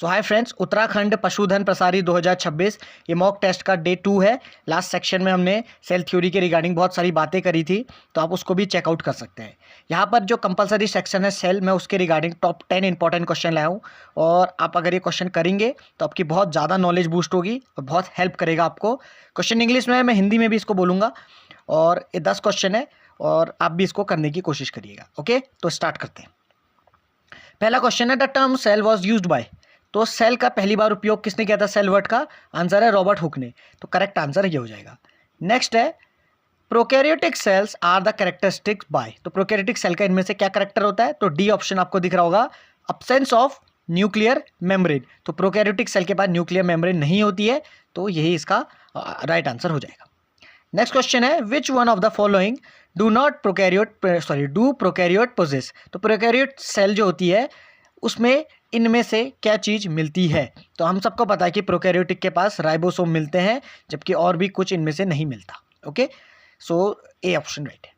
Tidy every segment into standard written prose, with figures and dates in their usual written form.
सो hi friends, Uttarakhand पशुधन प्रसारी 2026 ये mock test का डे 2 है। लास्ट सेक्शन में हमने सेल थ्योरी के रिगार्डिंग बहुत सारी बातें करी थी, तो आप उसको भी चेकआउट कर सकते हैं। यहाँ पर जो कंपलसरी सेक्शन है सेल में, उसके रिगार्डिंग टॉप 10 इंपॉर्टेंट क्वेश्चन लाया हूँ, और आप अगर ये क्वेश्चन करेंगे तो आपकी बहुत ज़्यादा नॉलेज बूस्ट होगी और बहुत हेल्प करेगा आपको। क्वेश्चन इंग्लिश में है, मैं हिंदी में भी इसको बोलूँगा, और ये 10 क्वेश्चन है और आप भी इसको करने की कोशिश करिएगा। ओके, तो स्टार्ट करते हैं। पहला क्वेश्चन है, the term cell was used by. तो सेल का पहली बार उपयोग किसने किया था? सेल वर्ड का आंसर है रॉबर्ट हुक ने, तो करेक्ट आंसर ये हो जाएगा। नेक्स्ट है, prokaryotic cells are the characteristics by. तो प्रोकैरियोटिक सेल का इनमें से क्या करेक्टर होता है? तो डी ऑप्शन आपको दिख रहा होगा, अब्सेंस ऑफ न्यूक्लियर मेम्ब्रेन। तो प्रोकैरियोटिक सेल के पास न्यूक्लियर मेम्ब्रेन नहीं होती है, तो यही इसका राइट आंसर हो जाएगा। नेक्स्ट क्वेश्चन है, which one of the following do prokaryote possess. तो प्रोकैरियोट सेल जो होती है उसमें इनमें से क्या चीज़ मिलती है? तो हम सबको पता है कि प्रोकैरियोटिक के पास राइबोसोम मिलते हैं, जबकि और भी कुछ इनमें से नहीं मिलता। Okay, so A option right है।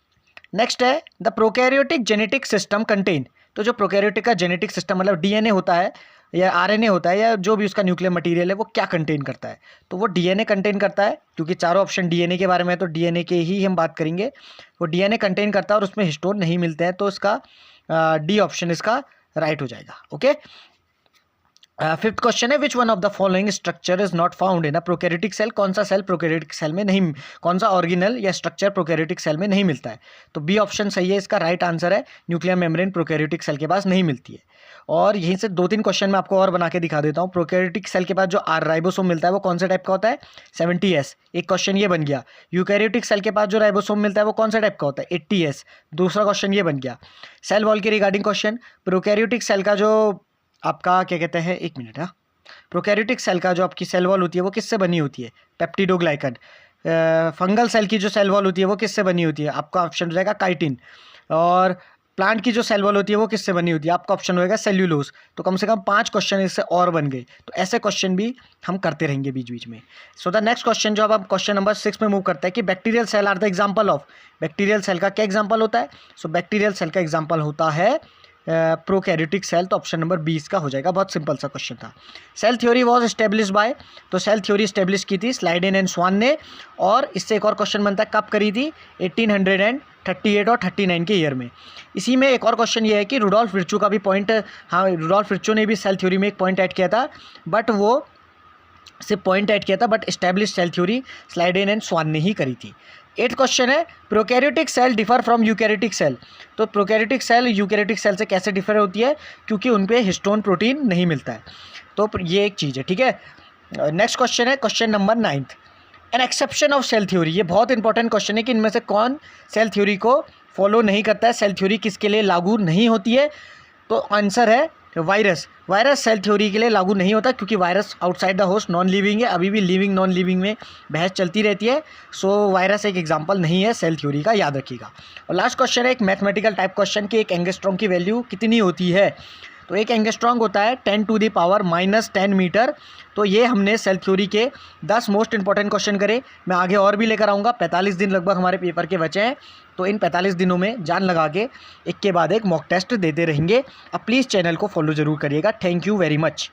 नेक्स्ट है, the prokaryotic genetic system contain. तो जो प्रोकैरियोटिक का जेनेटिक सिस्टम मतलब डीएनए होता है या आरएनए होता है या जो भी उसका न्यूक्लियर मटेरियल है, वो क्या कंटेन करता है? तो वो डीएनए कंटेन करता है, क्योंकि चारों ऑप्शन डीएनए के बारे में है, तो डीएनए के ही हम बात करेंगे। वो डीएनए कंटेन करता है और उसमें हिस्टोन नहीं मिलते हैं, तो इसका डी ऑप्शन इसका राइट हो जाएगा। ओके, फिफ्थ क्वेश्चन है, which one of the following structure is not found in a prokaryotic cell. कौन सा सेल प्रोकैरियोटिक सेल में नहीं, कौन सा ऑर्गेनल या स्ट्रक्चर प्रोकैरियोटिक सेल में नहीं मिलता है? तो बी ऑप्शन सही है, इसका राइट आंसर है, न्यूक्लियर मेम्ब्रेन प्रोकैरियोटिक सेल के पास नहीं मिलती है। और यहीं से 2-3 क्वेश्चन मैं आपको और बना के दिखा देता हूँ। प्रोकैरियोटिक सेल के पास जो राइबोसोम मिलता है वो कौन से टाइप का होता है? 70S। एक क्वेश्चन ये बन गया। यूकैरियोटिक सेल के पास जो राइबोसोम मिलता है वो कौन सा टाइप का होता है? 80S। दूसरा क्वेश्चन ये बन गया। सेल वॉल के रिगार्डिंग क्वेश्चन, प्रोकैरियोटिक सेल का जो आपका क्या कहते हैं, एक मिनट, हाँ, प्रोकैरियोटिक सेल का जो आपकी सेल वॉल होती है वो किससे बनी होती है? पेप्टिडोग्लाइकन। फंगल सेल की जो सेल वॉल होती है वो किससे बनी होती है? आपका ऑप्शन हो जाएगा काइटिन। और प्लांट की जो सेल वॉल होती है वो किससे बनी होती है? आपका ऑप्शन होएगा सेल्यूलोज। तो कम से कम 5 क्वेश्चन इससे और बन गए, तो ऐसे क्वेश्चन भी हम करते रहेंगे बीच बीच में। सो द नेक्स्ट क्वेश्चन जो अब हम क्वेश्चन नंबर 6 में मूव करते हैं कि bacterial cell are the example of. Bacterial cell का क्या एग्जाम्पल होता है? सो बैक्टीरियल सेल का एग्जाम्पल होता है प्रोकैरियोटिक सेल। तो ऑप्शन नंबर 20 का हो जाएगा। बहुत सिंपल सा क्वेश्चन था। Cell theory was establish by. तो सेल थ्योरी एस्टेब्लिश की थी स्लाइडेन एंड स्वान ने, और इससे एक और क्वेश्चन बनता है, कब करी थी? 1838 और 39 के ईयर में। इसी में एक और क्वेश्चन ये है कि रुडोल्फ विर्चू का भी पॉइंट, हाँ, रुडोल्फ विर्चू ने भी सेल थ्योरी में एक पॉइंट ऐड किया था, बट वो सिर्फ पॉइंट ऐड किया था, but establish cell theory Schleiden and Swann ने ही करी थी। 8th क्वेश्चन है, prokaryotic cell differ from eukaryotic cell. तो प्रोकैरियोटिक सेल यूकैरियोटिक सेल से कैसे डिफर होती है? क्योंकि उन पे हिस्टोन प्रोटीन नहीं मिलता है, तो ये एक चीज़ है। ठीक है, नेक्स्ट क्वेश्चन है question number 9th, an exception of cell theory. ये बहुत इंपॉर्टेंट क्वेश्चन है कि इनमें से कौन सेल थ्योरी को फॉलो नहीं करता है, सेल थ्योरी किसके लिए लागू नहीं होती है? तो आंसर है वायरस। वायरस सेल थ्योरी के लिए लागू नहीं होता, क्योंकि virus outside the host non living है। अभी भी लिविंग नॉन लिविंग में बहस चलती रहती है, सो वायरस एक एग्जांपल नहीं है सेल थ्योरी का, याद रखिएगा। और लास्ट क्वेश्चन है एक मैथमेटिकल टाइप क्वेश्चन कि एक एंगस्ट्रॉम की वैल्यू कितनी होती है? तो एक एंगस्ट्रॉम होता है 10⁻⁻10 मीटर। तो ये हमने सेल थ्योरी के 10 मोस्ट इंपॉर्टेंट क्वेश्चन करे। मैं आगे और भी लेकर आऊँगा। 45 दिन लगभग हमारे पेपर के बचे हैं, तो इन 45 दिनों में जान लगा के एक के बाद एक मॉक टेस्ट देते रहेंगे। अब प्लीज़ चैनल को फॉलो ज़रूर करिएगा। Thank you very much.